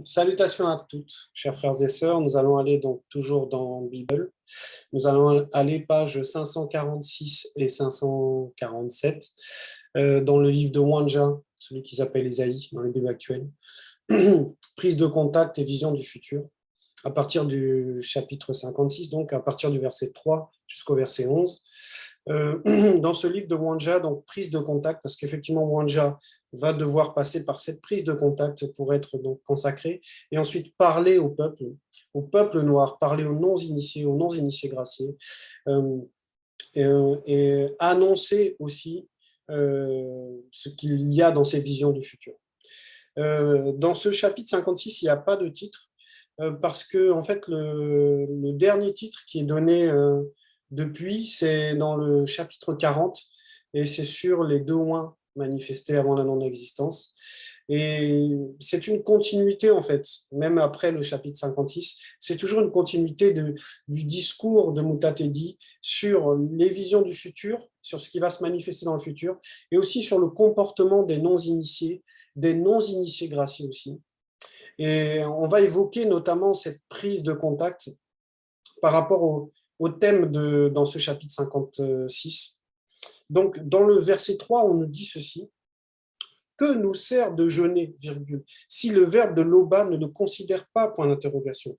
Salutations à toutes, chers frères et sœurs. Nous allons aller donc toujours dans Bible. Nous allons aller pages 546 et 547 dans le livre de Wanja, celui qui s'appelle Isaïe dans les Bibles actuelles. Prise de contact et vision du futur. À partir du chapitre 56, donc à partir du verset 3 jusqu'au verset 11. Dans ce livre de Wanja, donc prise de contact, parce qu'effectivement Wanja va devoir passer par cette prise de contact pour être donc consacré, et ensuite parler au peuple noir, parler aux non-initiés graciés, et annoncer aussi ce qu'il y a dans ces visions du futur. Dans ce chapitre 56, il n'y a pas de titre, parce que en fait le dernier titre qui est donné depuis, c'est dans le chapitre 40, et c'est sur les deux oins manifestés avant la non-existence. Et c'est une continuité, en fait, même après le chapitre 56, c'est toujours une continuité du discours de Mutatedi sur les visions du futur, sur ce qui va se manifester dans le futur, et aussi sur le comportement des non-initiés graciés aussi. Et on va évoquer notamment cette prise de contact par rapport au thème dans ce chapitre 56. Donc, dans le verset 3, on nous dit ceci. Que nous sert de jeûner, virgule, si le verbe de Loba ne le considère pas, point d'interrogation.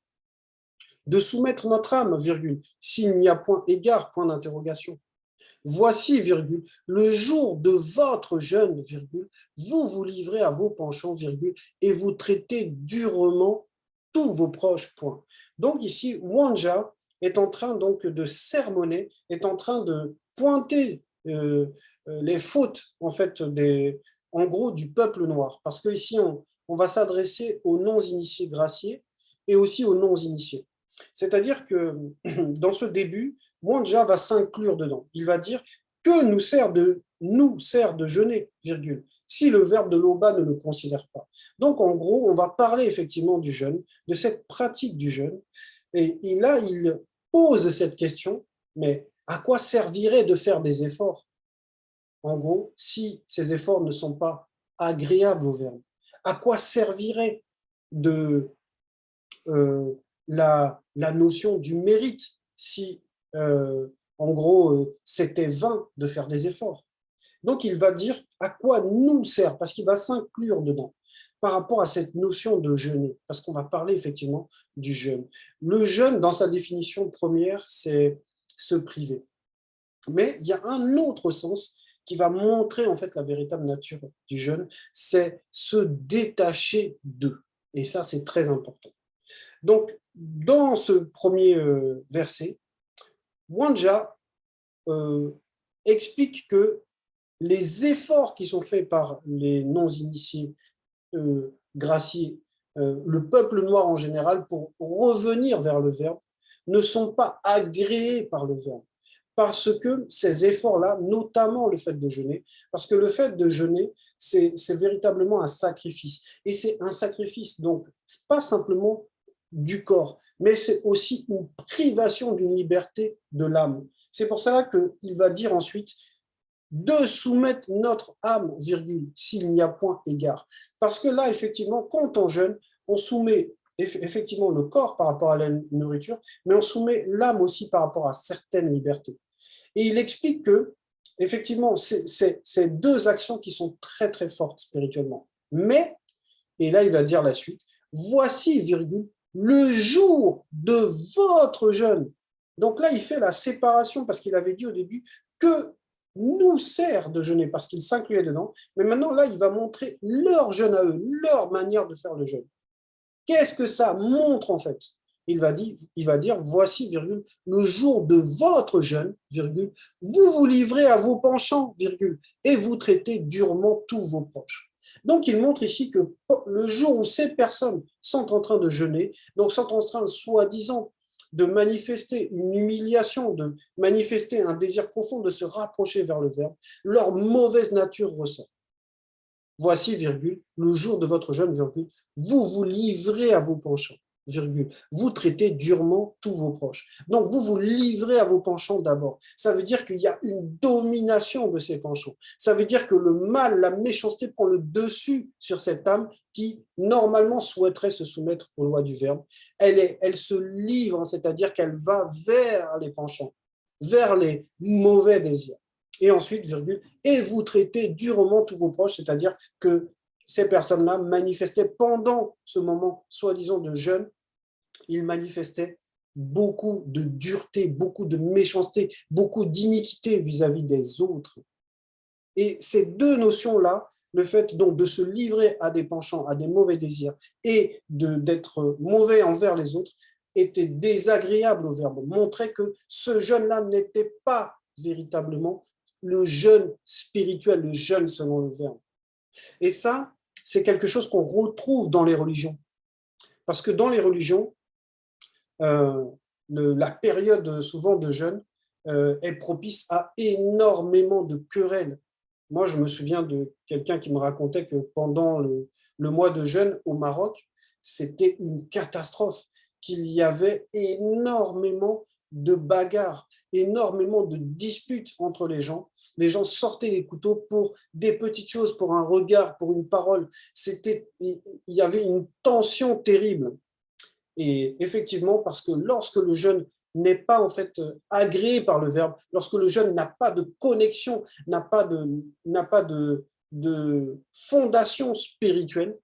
De soumettre notre âme, virgule, s'il n'y a point égard, point d'interrogation. Voici, virgule, le jour de votre jeûne, virgule, vous vous livrez à vos penchants, virgule, et vous traitez durement tous vos proches, point. Donc ici, Wanja est en train donc de sermonner, est en train de pointer les fautes, en fait, en gros, du peuple noir. Parce qu'ici, on va s'adresser aux non-initiés graciés et aussi aux non-initiés. C'est-à-dire que dans ce début, Wanja va s'inclure dedans. Il va dire que nous sert de jeûner, virgule, si le verbe de Loba ne le considère pas. Donc, en gros, on va parler effectivement du jeûne, de cette pratique du jeûne. Et là, il pose cette question, mais à quoi servirait de faire des efforts? En gros, si ces efforts ne sont pas agréables au verbe, à quoi servirait de la notion du mérite si, en gros, c'était vain de faire des efforts? Donc, il va dire à quoi nous sert, parce qu'il va s'inclure dedans par rapport à cette notion de jeûner, parce qu'on va parler effectivement du jeûne. Le jeûne, dans sa définition première, c'est se priver. Mais il y a un autre sens qui va montrer en fait la véritable nature du jeûne, c'est se détacher d'eux. Et ça, c'est très important. Donc, dans ce premier verset, Wanja explique que les efforts qui sont faits par les non-initiés graciés, le peuple noir en général, pour revenir vers le verbe, ne sont pas agréés par le verbe. Parce que ces efforts-là, notamment le fait de jeûner, parce que le fait de jeûner, c'est véritablement un sacrifice. Et c'est un sacrifice, donc, pas simplement du corps, mais c'est aussi une privation d'une liberté de l'âme. C'est pour cela qu'il va dire ensuite de soumettre notre âme, virgule, s'il n'y a point égard. Parce que là, effectivement, quand on jeûne, on soumet effectivement le corps par rapport à la nourriture, mais on soumet l'âme aussi par rapport à certaines libertés. Et il explique que, effectivement, c'est deux actions qui sont très, très fortes spirituellement. Mais, et là, il va dire la suite, voici, virgule, le jour de votre jeûne. Donc là, il fait la séparation parce qu'il avait dit au début que nous sert de jeûner parce qu'il s'incluait dedans. Mais maintenant, là, il va montrer leur jeûne à eux, leur manière de faire le jeûne. Qu'est-ce que ça montre en fait? Il va dire, voici, virgule, le jour de votre jeûne, virgule, vous vous livrez à vos penchants, virgule, et vous traitez durement tous vos proches. Donc, il montre ici que le jour où ces personnes sont en train de jeûner, donc sont en train, soi-disant, de manifester une humiliation, de manifester un désir profond de se rapprocher vers le Verbe, leur mauvaise nature ressort. Voici, virgule, le jour de votre jeûne, virgule, vous vous livrez à vos penchants. virgule, vous traitez durement tous vos proches. Donc, vous vous livrez à vos penchants d'abord. Ça veut dire qu'il y a une domination de ces penchants. Ça veut dire que le mal, la méchanceté prend le dessus sur cette âme qui, normalement, souhaiterait se soumettre aux lois du Verbe. Elle se livre, c'est-à-dire qu'elle va vers les penchants, vers les mauvais désirs. Et ensuite, virgule, et vous traitez durement tous vos proches, c'est-à-dire que ces personnes-là manifestaient pendant ce moment, soi-disant de jeûne, ils manifestaient beaucoup de dureté, beaucoup de méchanceté, beaucoup d'iniquité vis-à-vis des autres. Et ces deux notions-là, le fait donc de se livrer à des penchants, à des mauvais désirs et d'être mauvais envers les autres, était désagréable au Verbe, montrait que ce jeûne-là n'était pas véritablement le jeûne spirituel, le jeûne selon le Verbe. Et ça, c'est quelque chose qu'on retrouve dans les religions. Parce que dans les religions, la période souvent de jeûne est propice à énormément de querelles. Moi, je me souviens de quelqu'un qui me racontait que pendant le mois de jeûne au Maroc, c'était une catastrophe, qu'il y avait énormément de bagarres, énormément de disputes entre les gens. Les gens sortaient les couteaux pour des petites choses, pour un regard, pour une parole. Il y avait une tension terrible. Et effectivement, parce que lorsque le jeûne n'est pas en fait agréé par le Verbe, lorsque le jeûne n'a pas de connexion, n'a pas de fondation spirituelle,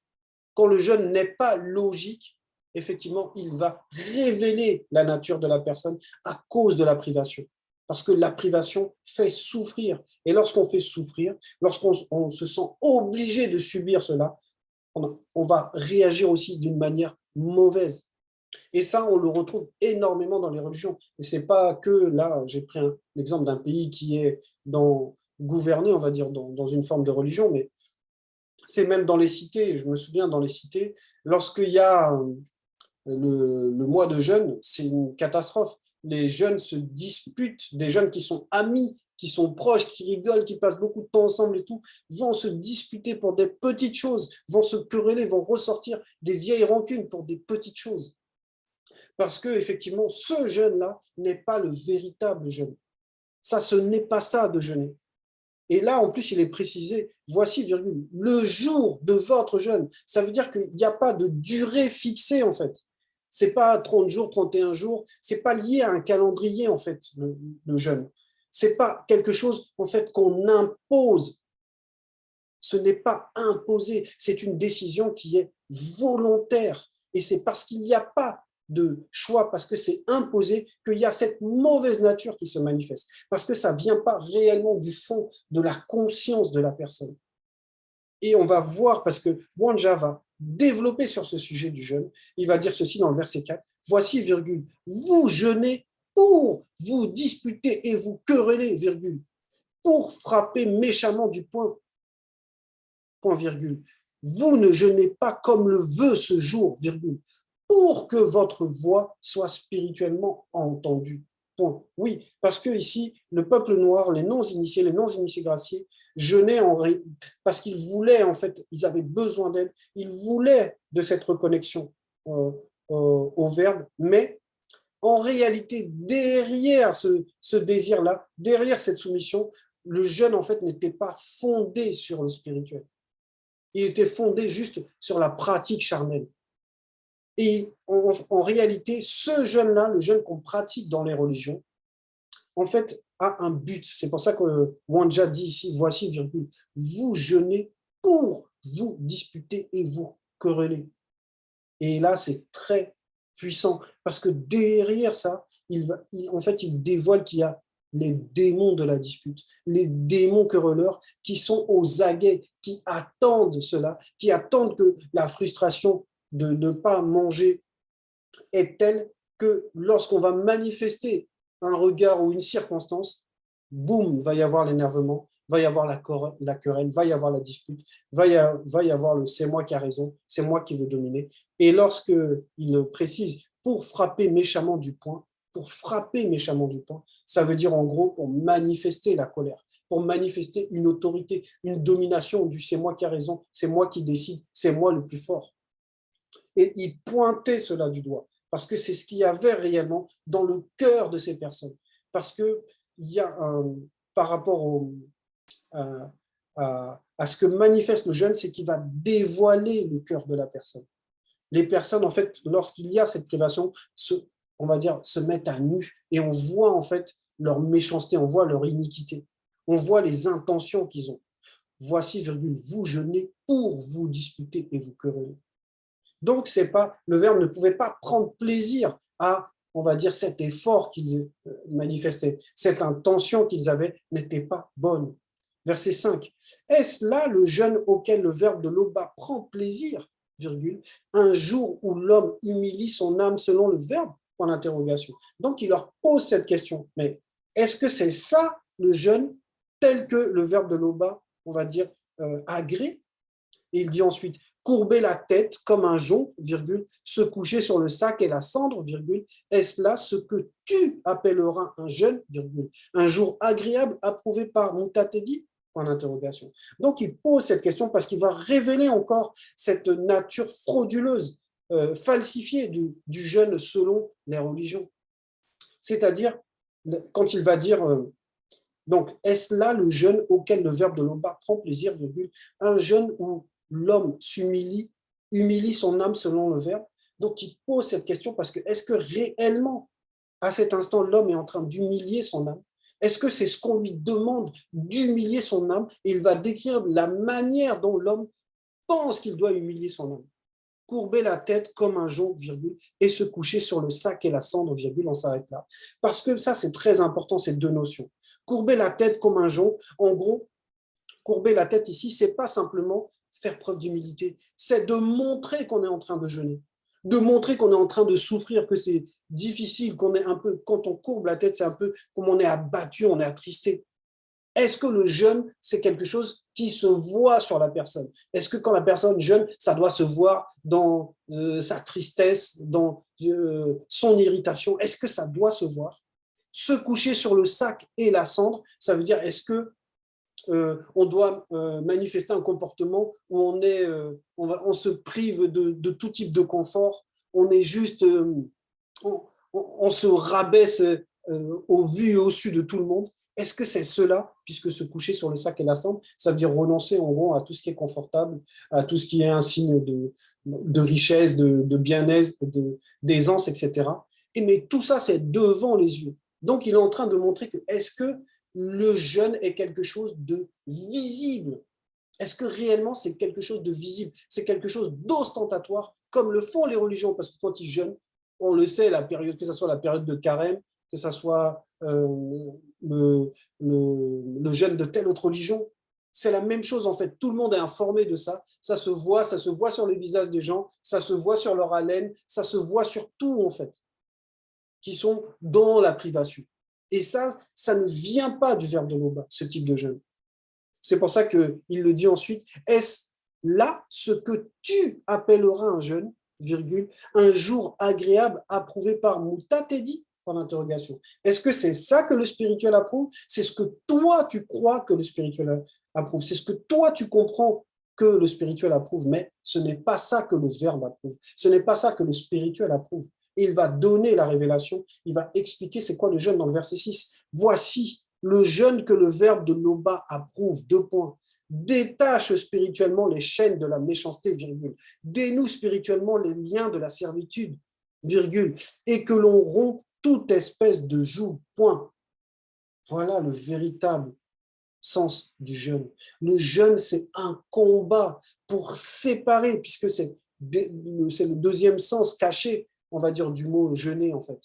quand le jeûne n'est pas logique, effectivement, il va révéler la nature de la personne à cause de la privation. Parce que la privation fait souffrir. Et lorsqu'on fait souffrir, lorsqu'on se sent obligé de subir cela, on va réagir aussi d'une manière mauvaise. Et ça, on le retrouve énormément dans les religions. Et ce n'est pas que là, j'ai pris l'exemple d'un pays qui est gouverné, on va dire, dans une forme de religion, mais c'est même dans les cités. Je me souviens, dans les cités, lorsqu'il y a le mois de jeûne, c'est une catastrophe. Les jeunes se disputent, des jeunes qui sont amis, qui sont proches, qui rigolent, qui passent beaucoup de temps ensemble et tout, vont se disputer pour des petites choses, vont se quereller, vont ressortir des vieilles rancunes pour des petites choses. Parce que effectivement, ce jeûne-là n'est pas le véritable jeûne. Ça, ce n'est pas ça de jeûner. Et là, en plus, il est précisé, voici, virgule, le jour de votre jeûne. Ça veut dire qu'il n'y a pas de durée fixée, en fait. Ce n'est pas 30 jours, 31 jours. Ce n'est pas lié à un calendrier, en fait, le jeûne. Ce n'est pas quelque chose, en fait, qu'on impose. Ce n'est pas imposé. C'est une décision qui est volontaire. Et c'est parce qu'il n'y a pas de choix, parce que c'est imposé, qu'il y a cette mauvaise nature qui se manifeste, parce que ça ne vient pas réellement du fond de la conscience de la personne. Et on va voir, parce que Wanja va développer sur ce sujet du jeûne, il va dire ceci dans le verset 4, voici, virgule, vous jeûnez pour vous disputer et vous quereller, virgule, pour frapper méchamment du poing, point virgule. Vous ne jeûnez pas comme le veut ce jour, virgule, pour que votre voix soit spirituellement entendue. Point. Oui, parce que ici, le peuple noir, les non-initiés graciés, jeûnaient parce qu'ils voulaient, en fait, ils avaient besoin d'aide, ils voulaient de cette reconnexion au Verbe, mais en réalité, derrière ce désir-là, derrière cette soumission, le jeûne, en fait, n'était pas fondé sur le spirituel. Il était fondé juste sur la pratique charnelle. Et en réalité, ce jeûne-là, le jeûne qu'on pratique dans les religions, en fait, a un but. C'est pour ça que Wanja dit ici, voici, virgule, vous jeûnez pour vous disputer et vous quereller. Et là, c'est très puissant, parce que derrière ça, en fait, il dévoile qu'il y a les démons de la dispute, les démons querelleurs qui sont aux aguets, qui attendent cela, qui attendent que la frustration de ne pas manger est telle que lorsqu'on va manifester un regard ou une circonstance, boum, va y avoir l'énervement, va y avoir la querelle, va y avoir la dispute, va y avoir le c'est moi qui a raison, c'est moi qui veux dominer. Et lorsqu'il précise pour frapper méchamment du poing, ça veut dire en gros pour manifester la colère, pour manifester une autorité, une domination du c'est moi qui a raison, c'est moi qui décide, c'est moi le plus fort. Et il pointait cela du doigt, parce que c'est ce qu'il y avait réellement dans le cœur de ces personnes. Parce qu'il y a par rapport à ce que manifeste le jeûne, c'est qu'il va dévoiler le cœur de la personne. Les personnes, en fait, lorsqu'il y a cette privation, on va dire, se mettent à nu et on voit en fait leur méchanceté, on voit leur iniquité, on voit les intentions qu'ils ont. Voici, virgule, vous jeûnez pour vous disputer et vous quereller. Donc, c'est pas, le Verbe ne pouvait pas prendre plaisir à, on va dire, cet effort qu'ils manifestaient. Cette intention qu'ils avaient n'était pas bonne. Verset 5. Est-ce là le jeûne auquel le Verbe de Loba prend plaisir, virgule, un jour où l'homme humilie son âme selon le Verbe? Point d'interrogation. Donc, il leur pose cette question. Mais est-ce que c'est ça le jeûne tel que le Verbe de Loba, on va dire, agrée? Et il dit ensuite, courber la tête comme un jonc, virgule, se coucher sur le sac et la cendre, virgule, est-ce là ce que tu appelleras un jeûne, virgule, un jour agréable approuvé par Moutatedi? Point d'interrogation. Donc il pose cette question parce qu'il va révéler encore cette nature frauduleuse, falsifiée du jeûne selon les religions. C'est-à-dire, quand il va dire, donc, est-ce là le jeûne auquel le Verbe de Loba prend plaisir, virgule, un jeûne où l'homme humilie son âme selon le Verbe? Donc, il pose cette question parce que est-ce que réellement, à cet instant, l'homme est en train d'humilier son âme? Est-ce que c'est ce qu'on lui demande d'humilier son âme? Et il va décrire la manière dont l'homme pense qu'il doit humilier son âme. Courber la tête comme un jonc, virgule, et se coucher sur le sac et la cendre, virgule, on s'arrête là. Parce que ça, c'est très important, ces deux notions. Courber la tête comme un jonc, en gros, courber la tête ici, c'est pas simplement faire preuve d'humilité, c'est de montrer qu'on est en train de jeûner, de montrer qu'on est en train de souffrir, que c'est difficile, qu'on est un peu, quand on courbe la tête, c'est un peu comme on est abattu, on est attristé. Est-ce que le jeûne, c'est quelque chose qui se voit sur la personne? Est-ce que quand la personne jeûne, ça doit se voir dans sa tristesse, dans son irritation? Est-ce que ça doit se voir? Se coucher sur le sac et la cendre, ça veut dire est-ce que on doit manifester un comportement où on se prive de tout type de confort, on est juste, on se rabaisse au vu et au su de tout le monde. Est-ce que c'est cela, puisque se coucher sur le sac et la cendre, ça veut dire renoncer en gros à tout ce qui est confortable, à tout ce qui est un signe de richesse, de bien-être, d'aisance, etc. Mais tout ça, c'est devant les yeux. Donc, il est en train de montrer que est-ce que le jeûne est quelque chose de visible? Est-ce que réellement c'est quelque chose de visible? C'est quelque chose d'ostentatoire, comme le font les religions, parce que quand ils jeûnent, on le sait, la période, que ce soit la période de carême, que ce soit le jeûne de telle autre religion, c'est la même chose en fait. Tout le monde est informé de ça. Ça se voit sur les visages des gens, ça se voit sur leur haleine, ça se voit sur tout en fait, qui sont dans la privation. Et ça ne vient pas du Verbe de Loba, ce type de jeûne. C'est pour ça qu'il le dit ensuite, est-ce là ce que tu appelleras un jeûne, virgule, un jour agréable approuvé par Moutatedi? Point d'interrogation. Est-ce que c'est ça que le spirituel approuve? C'est ce que toi tu crois que le spirituel approuve. C'est ce que toi tu comprends que le spirituel approuve, mais ce n'est pas ça que le Verbe approuve. Ce n'est pas ça que le spirituel approuve. Et il va donner la révélation, il va expliquer c'est quoi le jeûne dans le verset 6. Voici le jeûne que le Verbe de Loba approuve, deux points. Détache spirituellement les chaînes de la méchanceté, virgule. Dénoue spirituellement les liens de la servitude, virgule. Et que l'on rompt toute espèce de joug, point. Voilà le véritable sens du jeûne. Le jeûne, c'est un combat pour séparer, puisque c'est le deuxième sens caché, on va dire, du mot jeûner, en fait.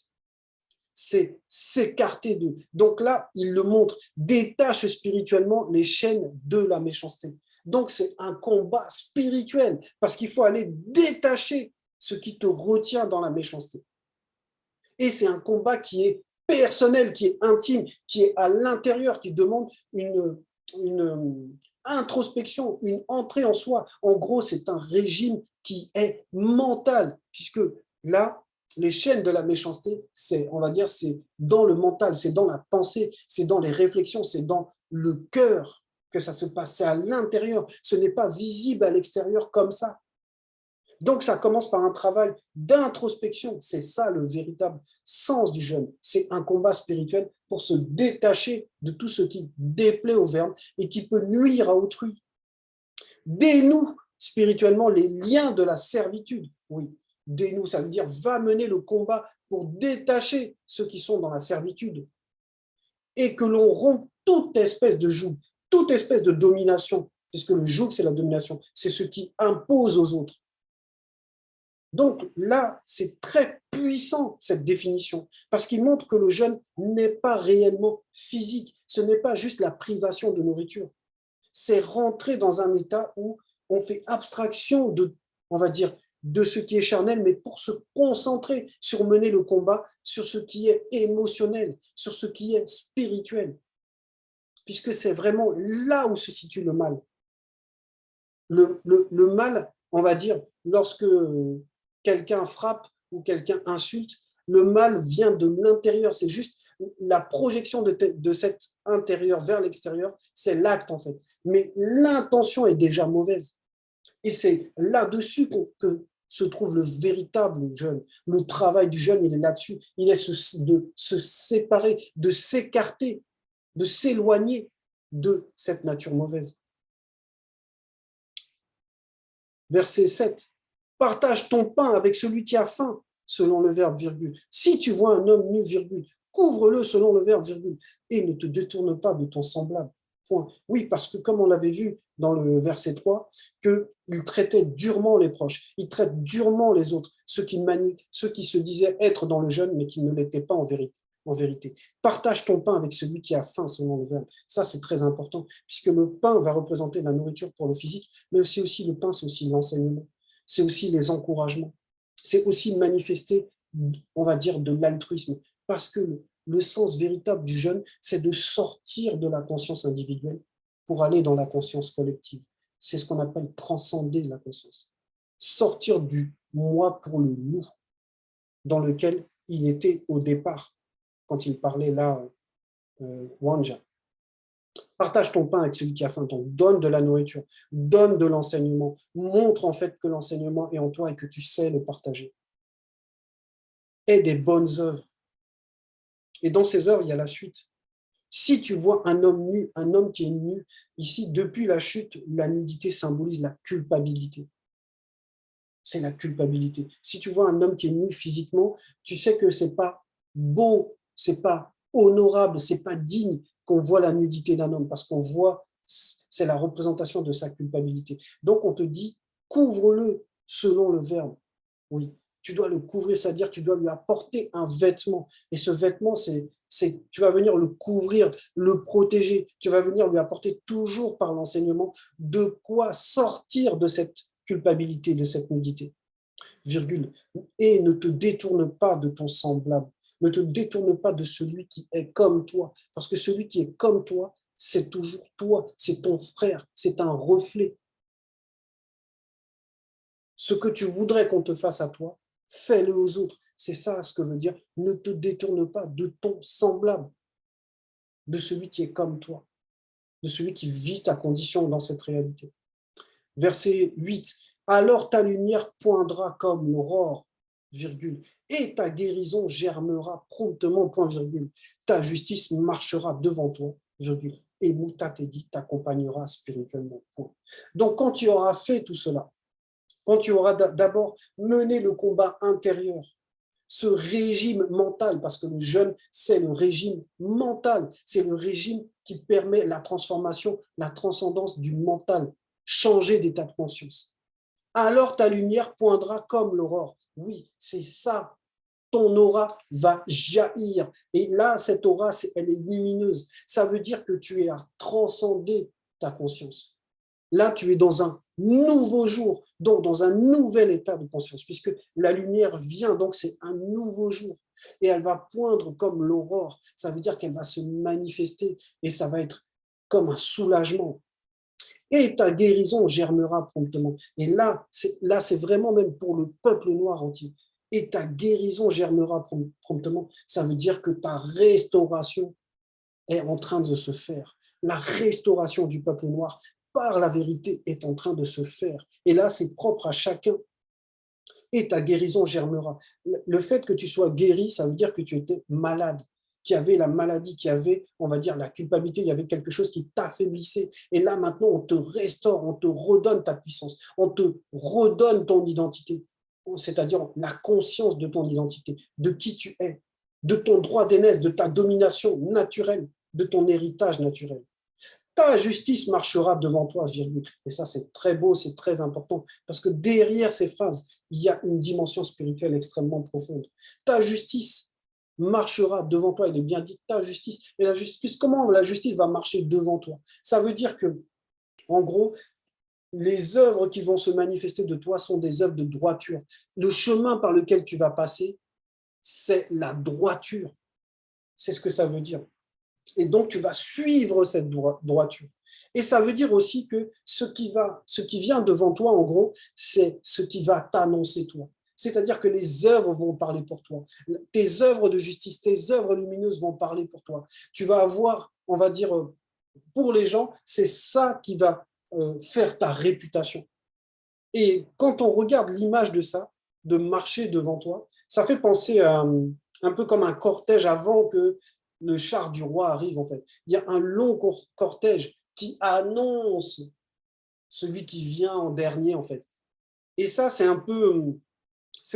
C'est s'écarter d'eux. Donc là, il le montre, détache spirituellement les chaînes de la méchanceté. Donc c'est un combat spirituel, parce qu'il faut aller détacher ce qui te retient dans la méchanceté. Et c'est un combat qui est personnel, qui est intime, qui est à l'intérieur, qui demande une introspection, une entrée en soi. En gros, c'est un régime qui est mental, puisque là, les chaînes de la méchanceté, c'est, on va dire, c'est dans le mental, c'est dans la pensée, c'est dans les réflexions, c'est dans le cœur que ça se passe, c'est à l'intérieur, ce n'est pas visible à l'extérieur comme ça. Donc, ça commence par un travail d'introspection. C'est ça le véritable sens du jeûne. C'est un combat spirituel pour se détacher de tout ce qui déplaît au Verbe et qui peut nuire à autrui. Dénoue spirituellement les liens de la servitude. Oui, dénoue, ça veut dire va mener le combat pour détacher ceux qui sont dans la servitude et que l'on rompt toute espèce de joug, toute espèce de domination, puisque le joug, c'est la domination, c'est ce qui impose aux autres. Donc là, c'est très puissant, cette définition, parce qu'il montre que le jeûne n'est pas réellement physique, ce n'est pas juste la privation de nourriture, c'est rentrer dans un état où on fait abstraction de, on va dire, de ce qui est charnel, mais pour se concentrer sur mener le combat, sur ce qui est émotionnel, sur ce qui est spirituel, puisque c'est vraiment là où se situe le mal. Le mal, on va dire, lorsque quelqu'un frappe ou quelqu'un insulte, le mal vient de l'intérieur, c'est juste la projection de cet intérieur vers l'extérieur, c'est l'acte en fait. Mais l'intention est déjà mauvaise. Et c'est là-dessus que se trouve le véritable jeûne. Le travail du jeûne, il est là-dessus. Il est de se séparer, de s'écarter, de s'éloigner de cette nature mauvaise. Verset 7. Partage ton pain avec celui qui a faim, selon le verbe virgule. Si tu vois un homme nu, virgule, couvre-le selon le verbe virgule, et ne te détourne pas de ton semblable. Point. Oui, parce que comme on l'avait vu dans le verset 3, qu'il traitait durement les proches, il traite durement les autres, ceux qui se disaient être dans le jeûne, mais qui ne l'étaient pas en vérité. Partage ton pain avec celui qui a faim, selon le verbe. Ça, c'est très important, puisque le pain va représenter la nourriture pour le physique, mais aussi le pain, c'est aussi l'enseignement, c'est aussi les encouragements, c'est aussi manifester, on va dire, de l'altruisme, parce que le sens véritable du jeûne, c'est de sortir de la conscience individuelle pour aller dans la conscience collective. C'est ce qu'on appelle transcender la conscience. Sortir du moi pour le nous, dans lequel il était au départ, quand il parlait là, Wanja. Partage ton pain avec celui qui a faim, donc donne de la nourriture, donne de l'enseignement, montre en fait que l'enseignement est en toi et que tu sais le partager. Aie des bonnes œuvres. Et dans ces œuvres, il y a la suite. Si tu vois un homme nu, un homme qui est nu, ici, depuis la chute, la nudité symbolise la culpabilité. C'est la culpabilité. Si tu vois un homme qui est nu physiquement, tu sais que c'est pas beau, c'est pas honorable, c'est pas digne qu'on voit la nudité d'un homme, parce qu'on voit, c'est la représentation de sa culpabilité. Donc on te dit, couvre-le selon le verbe. Oui, tu dois le couvrir, c'est-à-dire tu dois lui apporter un vêtement. Et ce vêtement, tu vas venir le couvrir, le protéger. Tu vas venir lui apporter toujours par l'enseignement de quoi sortir de cette culpabilité, de cette nudité. Virgule. Et ne te détourne pas de ton semblable. Ne te détourne pas de celui qui est comme toi. Parce que celui qui est comme toi, c'est toujours toi, c'est ton frère, c'est un reflet. Ce que tu voudrais qu'on te fasse à toi, fais-le aux autres. C'est ça ce que veut dire, ne te détourne pas de ton semblable, de celui qui est comme toi, de celui qui vit ta condition dans cette réalité. Verset 8, alors ta lumière poindra comme l'aurore, virgule, et ta guérison germera promptement, point virgule. Ta justice marchera devant toi, virgule, et Moutatedi t'accompagnera spirituellement, point. Donc quand tu auras fait tout cela, quand tu auras d'abord mené le combat intérieur, ce régime mental, parce que le jeûne, c'est le régime mental, c'est le régime qui permet la transformation, la transcendance du mental, changer d'état de conscience. Alors ta lumière poindra comme l'aurore. Oui, c'est ça. Ton aura va jaillir. Et là, cette aura, elle est lumineuse. Ça veut dire que tu es à transcender ta conscience. Là, tu es dans un nouveau jour, donc dans un nouvel état de conscience, puisque la lumière vient, donc c'est un nouveau jour. Et elle va poindre comme l'aurore. Ça veut dire qu'elle va se manifester et ça va être comme un soulagement. Et ta guérison germera promptement. Et là, c'est vraiment même pour le peuple noir entier. Et ta guérison germera promptement. Ça veut dire que ta restauration est en train de se faire. La restauration du peuple noir par la vérité est en train de se faire. Et là, c'est propre à chacun. et ta guérison germera. Le fait que tu sois guéri, ça veut dire que tu étais malade, qui avait la maladie, qui avait, on va dire, la culpabilité, il y avait quelque chose qui t'affaiblissait. Et là, maintenant, on te restaure, on te redonne ta puissance, on te redonne ton identité, c'est-à-dire la conscience de ton identité, de qui tu es, de ton droit d'aînesse, de ta domination naturelle, de ton héritage naturel. Ta justice marchera devant toi, virgule. Et ça, c'est très beau, c'est très important, parce que derrière ces phrases, il y a une dimension spirituelle extrêmement profonde. Ta justice marchera devant toi, il est bien dit, ta justice. Et la justice, comment la justice va marcher devant toi? Ça veut dire que, en gros, les œuvres qui vont se manifester de toi sont des œuvres de droiture. Le chemin par lequel tu vas passer, c'est la droiture. C'est ce que ça veut dire. Et donc, tu vas suivre cette droiture. Et ça veut dire aussi que ce qui vient devant toi, en gros, c'est ce qui va t'annoncer toi. C'est-à-dire que les œuvres vont parler pour toi. Tes œuvres de justice, tes œuvres lumineuses vont parler pour toi. Tu vas avoir, on va dire, pour les gens, c'est ça qui va faire ta réputation. Et quand on regarde l'image de ça, de marcher devant toi, ça fait penser à un peu comme un cortège avant que le char du roi arrive, en fait. Il y a un long cortège qui annonce celui qui vient en dernier, en fait. Et ça, c'est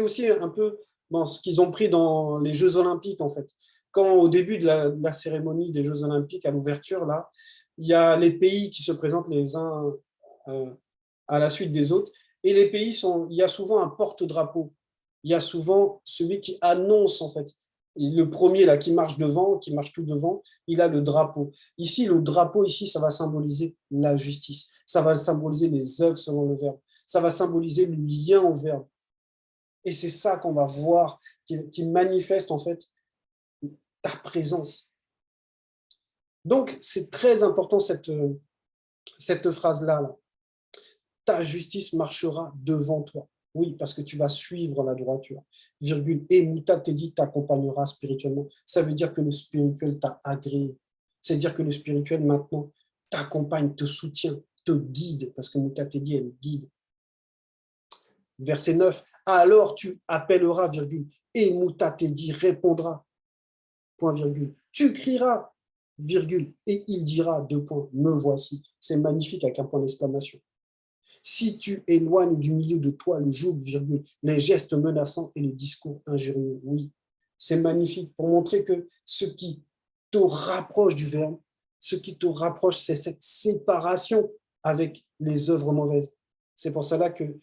aussi un peu dans ce qu'ils ont pris dans les Jeux Olympiques, en fait. Quand au début de la cérémonie des Jeux Olympiques, à l'ouverture, là, il y a les pays qui se présentent les uns à la suite des autres. Et les pays il y a souvent un porte-drapeau. Il y a souvent celui qui annonce, en fait. Et le premier, là, qui marche devant, qui marche tout devant, il a le drapeau. Ici, le drapeau, ici, ça va symboliser la justice. Ça va symboliser les œuvres selon le Verbe. Ça va symboliser le lien au Verbe. Et c'est ça qu'on va voir, qui manifeste, en fait, ta présence. Donc, c'est très important, cette phrase-là. Là. Ta justice marchera devant toi. Oui, parce que tu vas suivre la droiture. Virgule. Et Mouta Tedi t'accompagnera spirituellement. Ça veut dire que le spirituel t'a agréé. C'est-à-dire que le spirituel, maintenant, t'accompagne, te soutient, te guide, parce que Mouta Tedi, elle guide. Verset 9. Alors tu appelleras, virgule, et Mouta Tedi répondra, point virgule. Tu crieras, virgule, et il dira, deux points, me voici. C'est magnifique avec un point d'exclamation. Si tu éloignes du milieu de toi le joug, virgule, les gestes menaçants et les discours injurieux, oui, c'est magnifique pour montrer que ce qui te rapproche du Verbe, ce qui te rapproche, c'est cette séparation avec les œuvres mauvaises. C'est pour cela qu'il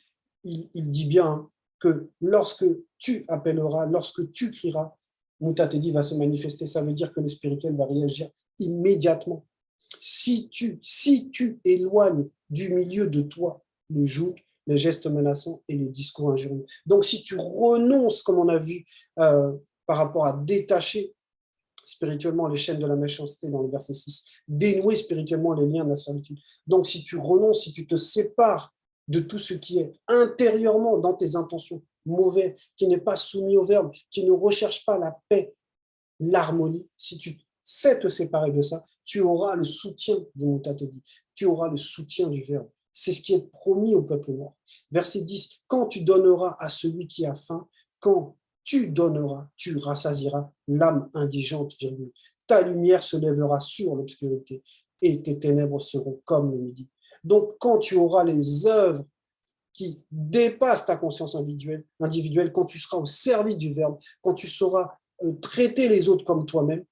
dit bien que lorsque tu appelleras, lorsque tu crieras, Moutatedi va se manifester. Ça veut dire que le spirituel va réagir immédiatement. Si tu éloignes du milieu de toi le joug, les gestes menaçants et les discours injurieux. Donc, si tu renonces, comme on a vu par rapport à détacher spirituellement les chaînes de la méchanceté dans le verset 6, dénouer spirituellement les liens de la servitude. Donc, si tu renonces, si tu te sépares de tout ce qui est intérieurement dans tes intentions mauvais, qui n'est pas soumis au Verbe, qui ne recherche pas la paix, l'harmonie, si tu sais te séparer de ça, tu auras le soutien du Moutatedi, tu auras le soutien du Verbe. C'est ce qui est promis au peuple noir. Verset 10, quand tu donneras à celui qui a faim, quand tu donneras, tu rassasieras l'âme indigente, virgule. Ta lumière se lèvera sur l'obscurité et tes ténèbres seront comme le midi. Donc, quand tu auras les œuvres qui dépassent ta conscience individuelle, quand tu seras au service du Verbe, quand tu sauras traiter les autres comme toi-même,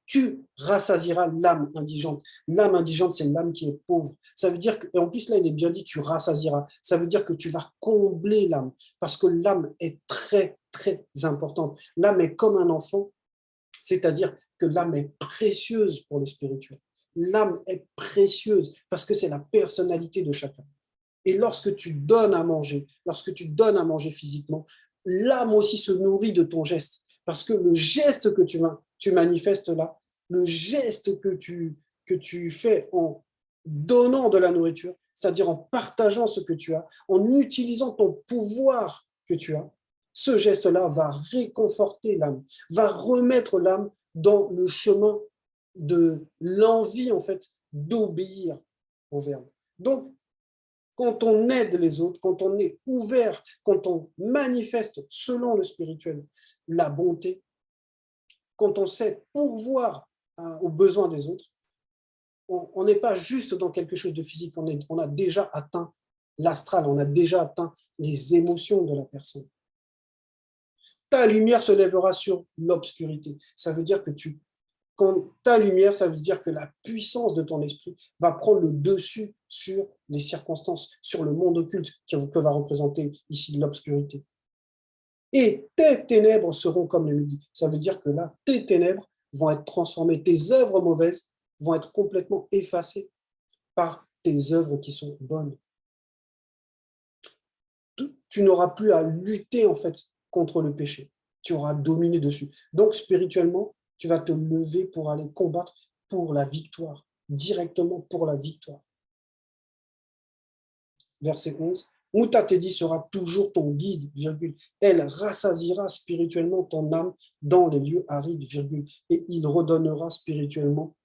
tu rassasieras l'âme indigente. L'âme indigente, c'est l'âme qui est pauvre. Ça veut dire que, et en plus là, il est bien dit, tu rassasieras. Ça veut dire que tu vas combler l'âme, parce que l'âme est très, très importante. L'âme est comme un enfant, c'est-à-dire que l'âme est précieuse pour le spirituel. L'âme est précieuse parce que c'est la personnalité de chacun. Et lorsque tu donnes à manger physiquement, l'âme aussi se nourrit de ton geste. Parce que le geste que tu manifestes là, le geste que tu fais en donnant de la nourriture, c'est-à-dire en partageant ce que tu as, en utilisant ton pouvoir que tu as, ce geste-là va réconforter l'âme, va remettre l'âme dans le chemin de l'envie, en fait, d'obéir au Verbe. Donc, quand on aide les autres, quand on est ouvert, quand on manifeste selon le spirituel la bonté, quand on sait pourvoir aux besoins des autres, on n'est pas juste dans quelque chose de physique, on a déjà atteint l'astral, on a déjà atteint les émotions de la personne. Ta lumière se lèvera sur l'obscurité. Ça veut dire que quand ta lumière, ça veut dire que la puissance de ton esprit va prendre le dessus sur les circonstances, sur le monde occulte que va représenter ici l'obscurité. Et tes ténèbres seront comme le midi. Ça veut dire que là, tes ténèbres vont être transformées, tes œuvres mauvaises vont être complètement effacées par tes œuvres qui sont bonnes. Tu n'auras plus à lutter en fait contre le péché. Tu auras dominé dessus. Donc spirituellement, tu vas te lever pour aller combattre pour la victoire, directement pour la victoire. Verset 11. Mutatedi sera toujours ton guide, virgule. Elle rassasiera spirituellement ton âme dans les lieux arides, virgule. Et il redonnera spirituellement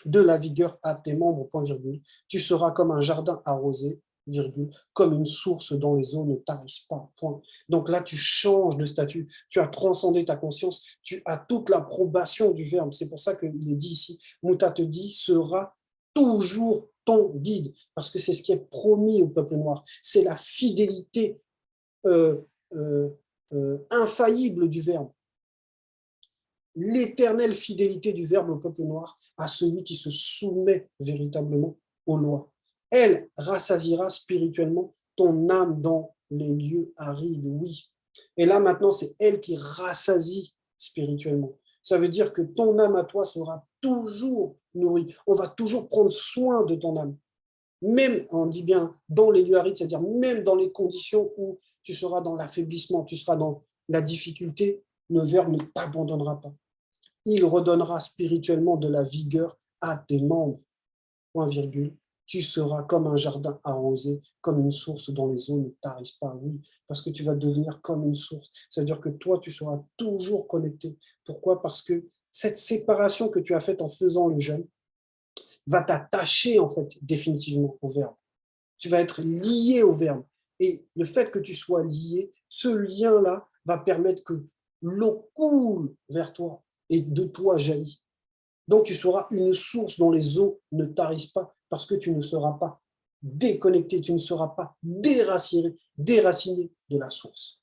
de la vigueur à tes membres, point virgule. Tu seras comme un jardin arrosé, virgule, comme une source dont les eaux ne tarissent pas, point. Donc là, tu changes de statut, tu as transcendé ta conscience, tu as toute l'approbation du Verbe. C'est pour ça qu'il est dit ici, Mutatedi sera toujours ton guide, parce que c'est ce qui est promis au peuple noir. C'est la fidélité infaillible du Verbe. L'éternelle fidélité du Verbe au peuple noir, à celui qui se soumet véritablement aux lois. Elle rassasiera spirituellement ton âme dans les lieux arides, oui. Et là, maintenant, c'est elle qui rassasie spirituellement. Ça veut dire que ton âme à toi sera toujours nourrie. On va toujours prendre soin de ton âme. Même, on dit bien, dans les lieux arides, c'est-à-dire même dans les conditions où tu seras dans l'affaiblissement, tu seras dans la difficulté, le Verbe ne t'abandonnera pas. Il redonnera spirituellement de la vigueur à tes membres. Point virgule. Tu seras comme un jardin arrosé, comme une source dont les eaux ne tarissent pas. Oui, parce que tu vas devenir comme une source. Ça veut dire que toi, tu seras toujours connecté. Pourquoi? Parce que cette séparation que tu as faite en faisant le jeûne va t'attacher en fait définitivement au Verbe. Tu vas être lié au Verbe. Et le fait que tu sois lié, ce lien-là va permettre que l'eau coule vers toi et de toi jaillit. Donc, tu seras une source dont les eaux ne tarissent pas parce que tu ne seras pas déconnecté, tu ne seras pas déraciné de la source.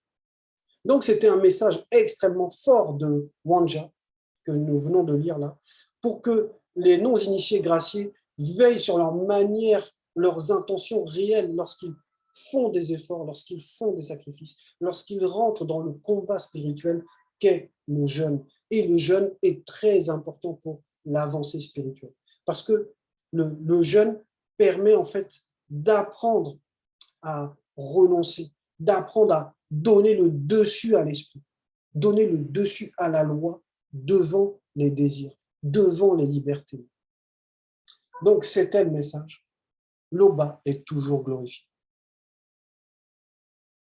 Donc, c'était un message extrêmement fort de Wanja que nous venons de lire là, pour que les non-initiés graciés veillent sur leur manière, leurs intentions réelles lorsqu'ils font des efforts, lorsqu'ils font des sacrifices, lorsqu'ils rentrent dans le combat spirituel qu'est le jeûne. Et le jeûne est très important pour l'avancée spirituelle. Parce que le jeûne permet en fait d'apprendre à renoncer, d'apprendre à donner le dessus à l'esprit, donner le dessus à la loi devant les désirs, devant les libertés. Donc, c'était le message. L'Oba est toujours glorifié.